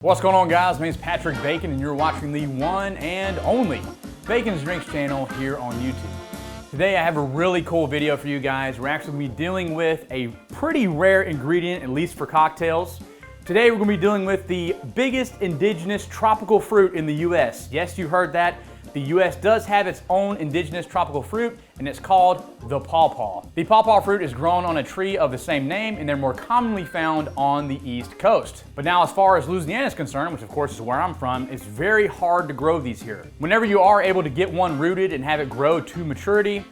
What's going on, guys? My name is Patrick Bacon and you're watching the one and only Bacon's Drinks channel here on YouTube. Today I have a really cool video for you guys. We're actually going to be dealing with a pretty rare ingredient, at least for cocktails. Today we're going to be dealing with the biggest indigenous tropical fruit in the US. Yes, you heard that. The US does have its own indigenous tropical fruit, and it's called the Paw Paw. The Paw Paw fruit is grown on a tree of the same name, and they're more commonly found on the East Coast. But now, as far as Louisiana is concerned, which of course is where I'm from, it's very hard to grow these here. Whenever you are able to get one rooted and have it grow to maturity,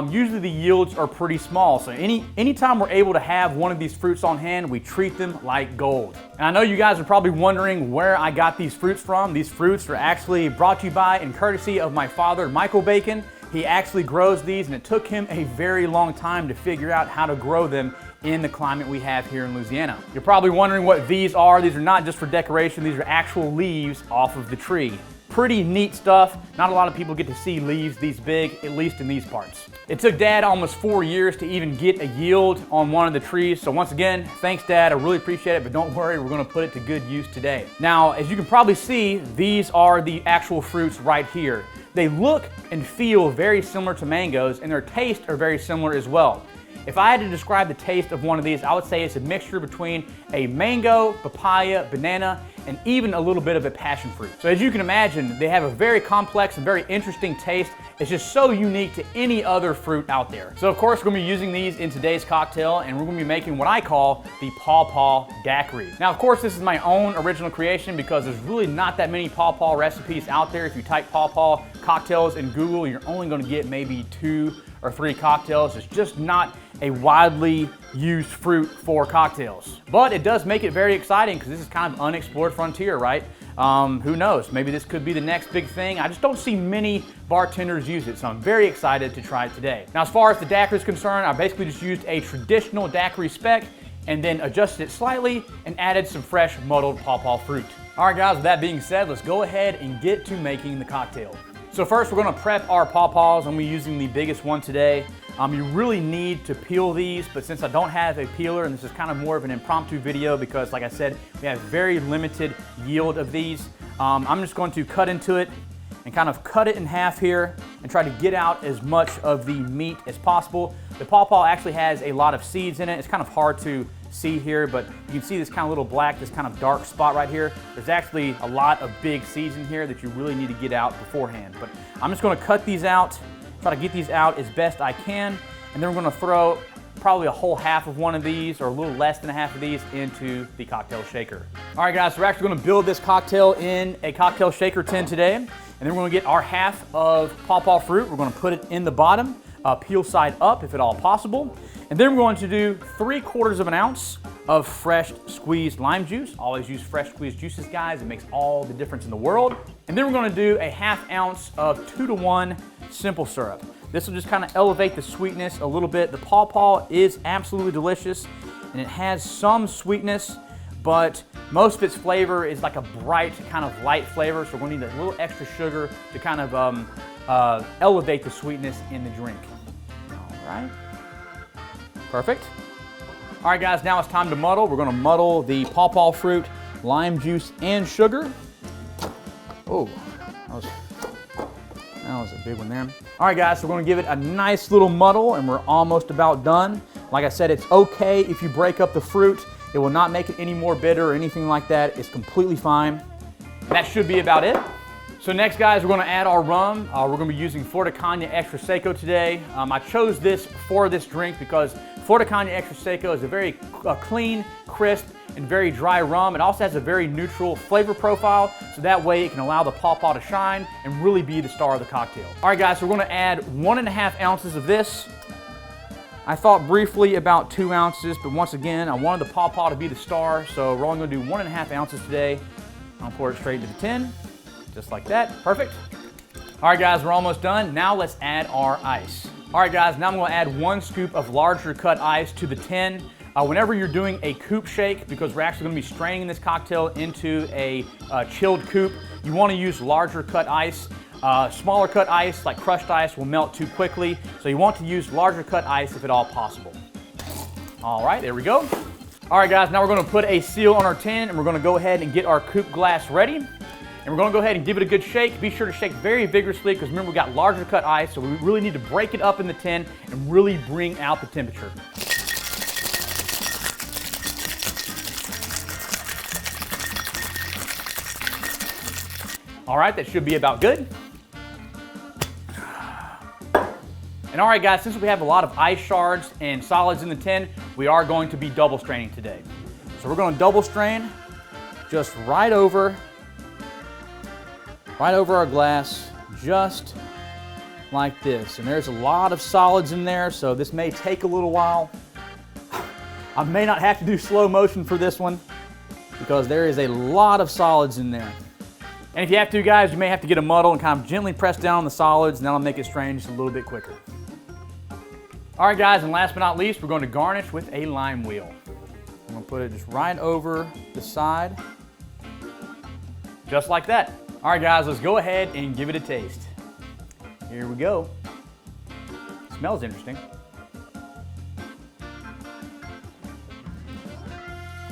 usually the yields are pretty small. So anytime we're able to have one of these fruits on hand, we treat them like gold. And I know you guys are probably wondering where I got these fruits from. These fruits are actually brought to you by and courtesy of my father, Michael Bacon. He actually grows these, and it took him a very long time to figure out how to grow them in the climate we have here in Louisiana. You're probably wondering what these are. These are not just for decoration. These are actual leaves off of the tree. Pretty neat stuff. Not a lot of people get to see leaves these big, at least in these parts. It took Dad almost 4 years to even get a yield on one of the trees. So once again, thanks Dad, I really appreciate it, but don't worry, we're gonna put it to good use today. Now, as you can probably see, these are the actual fruits right here. They look and feel very similar to mangoes, and their taste are very similar as well. If I had to describe the taste of one of these, I would say it's a mixture between a mango, papaya, banana, and even a little bit of a passion fruit. So as you can imagine, they have a very complex and very interesting taste. It's just so unique to any other fruit out there. So of course, we're gonna be using these in today's cocktail, and we're gonna be making what I call the Paw Paw Daiquiri. Now, of course, this is my own original creation because there's really not that many Paw Paw recipes out there. If you type Paw Paw cocktails in Google, you're only gonna get maybe 2 or 3 cocktails. It's just not a widely used fruit for cocktails. But it does make it very exciting because this is kind of unexplored frontier, right? Who knows? Maybe this could be the next big thing. I just don't see many bartenders use it, so I'm very excited to try it today. Now, as far as the daiquiri is concerned, I basically just used a traditional daiquiri spec and then adjusted it slightly and added some fresh muddled Paw Paw fruit. All right, guys, with that being said, let's go ahead and get to making the cocktail. So first, we're gonna prep our Paw Paws. I'm gonna be using the biggest one today. You really need to peel these, but since I don't have a peeler, and this is kind of more of an impromptu video because, like I said, we have very limited yield of these, I'm just going to cut into it and kind of cut it in half here and try to get out as much of the meat as possible. The Paw Paw actually has a lot of seeds in it. It's kind of hard to see here, but you can see this kind of little black, this kind of dark spot right here. There's actually a lot of big seeds in here that you really need to get out beforehand. But I'm just gonna cut these out, try to get these out as best I can, and then we're gonna throw probably a whole half of one of these, or a little less than a half of these, into the cocktail shaker. All right, guys, so we're actually gonna build this cocktail in a cocktail shaker tin today, and then we're gonna get our half of Paw Paw fruit. We're gonna put it in the bottom, peel side up if at all possible. And then we're going to do 3/4 of an ounce of fresh squeezed lime juice. Always use fresh squeezed juices, guys. It makes all the difference in the world. And then we're gonna do a 1/2 ounce of 2-to-1 simple syrup. This will just kind of elevate the sweetness a little bit. The Paw Paw is absolutely delicious, and it has some sweetness, but most of its flavor is like a bright, kind of light flavor, so we're gonna need a little extra sugar to kind of elevate the sweetness in the drink. All right. Perfect. All right, guys, now it's time to muddle. We're gonna muddle the Paw Paw fruit, lime juice, and sugar. Oh, that was a big one there. All right, guys, so we're gonna give it a nice little muddle, and we're almost about done. Like I said, it's okay if you break up the fruit. It will not make it any more bitter or anything like that. It's completely fine. That should be about it. So next, guys, we're gonna add our rum. We're gonna be using Flor Extra Seco today. I chose this for this drink because Flor Extra Seco is a very clean, crisp, and very dry rum. It also has a very neutral flavor profile, so that way it can allow the Paw Paw to shine and really be the star of the cocktail. All right, guys, so we're gonna add 1.5 ounces of this. I thought briefly about 2 ounces, but once again, I wanted the Paw Paw to be the star, so we're only gonna do 1.5 ounces today. I'll pour it straight into the tin. Just like that, perfect. All right, guys, we're almost done. Now let's add our ice. All right, guys, now I'm gonna add 1 scoop of larger cut ice to the tin. Whenever you're doing a coupe shake, because we're actually gonna be straining this cocktail into a chilled coupe, you wanna use larger cut ice. Smaller cut ice, like crushed ice, will melt too quickly, so you want to use larger cut ice if at all possible. All right, there we go. All right, guys, now we're gonna put a seal on our tin, and we're gonna go ahead and get our coupe glass ready. And we're gonna go ahead and give it a good shake. Be sure to shake very vigorously, because remember, we got larger cut ice, so we really need to break it up in the tin and really bring out the temperature. All right, that should be about good. And all right, guys, since we have a lot of ice shards and solids in the tin, we are going to be double straining today. So we're going to double strain just right over our glass, just like this. And there's a lot of solids in there, so this may take a little while. I may not have to do slow motion for this one, because there is a lot of solids in there. And if you have to, guys, you may have to get a muddle and kind of gently press down on the solids, and that'll make it strain just a little bit quicker. All right, guys, and last but not least, we're going to garnish with a lime wheel. I'm going to put it just right over the side, just like that. All right, guys, let's go ahead and give it a taste. Here we go. Smells interesting.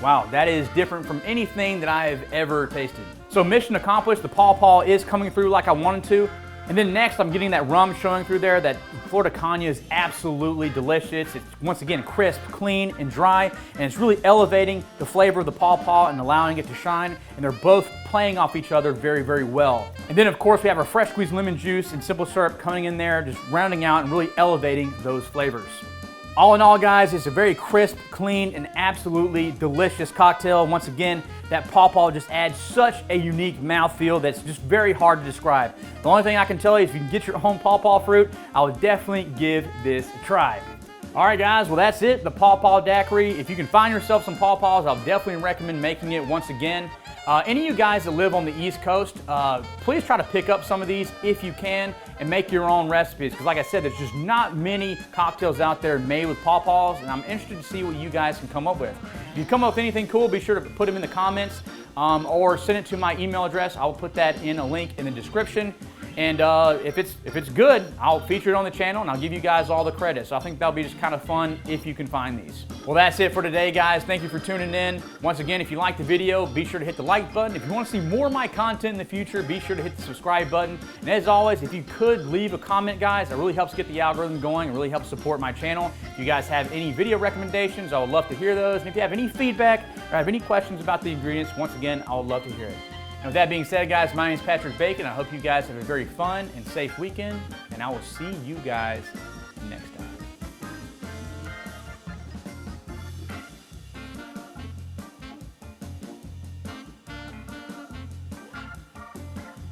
Wow, that is different from anything that I have ever tasted. So mission accomplished, the Paw Paw is coming through like I wanted to. And then next, I'm getting that rum showing through there. That Florida Cana is absolutely delicious. It's, once again, crisp, clean, and dry. And it's really elevating the flavor of the Paw Paw and allowing it to shine. And they're both playing off each other very, very well. And then, of course, we have our fresh squeezed lemon juice and simple syrup coming in there, just rounding out and really elevating those flavors. All in all, guys, it's a very crisp, clean, and absolutely delicious cocktail. Once again, that Paw Paw just adds such a unique mouthfeel that's just very hard to describe. The only thing I can tell you is if you can get your own Paw Paw fruit, I would definitely give this a try. All right, guys, well, that's it, the Paw Paw Daiquiri. If you can find yourself some Paw Paws, I'll definitely recommend making it once again. Any of you guys that live on the East Coast, please try to pick up some of these if you can and make your own recipes. Because like I said, there's just not many cocktails out there made with Paw Paws, and I'm interested to see what you guys can come up with. If you come up with anything cool, be sure to put them in the comments or send it to my email address. I'll put that in a link in the description. And if it's good, I'll feature it on the channel and I'll give you guys all the credit. So I think that'll be just kind of fun if you can find these. Well, that's it for today, guys. Thank you for tuning in. Once again, if you liked the video, be sure to hit the like button. If you want to see more of my content in the future, be sure to hit the subscribe button. And as always, if you could leave a comment, guys, that really helps get the algorithm going and really helps support my channel. If you guys have any video recommendations, I would love to hear those. And if you have any feedback or have any questions about the ingredients, once again, I would love to hear it. And with that being said, guys, my name is Patrick Bacon. I hope you guys have a very fun and safe weekend, and I will see you guys next time.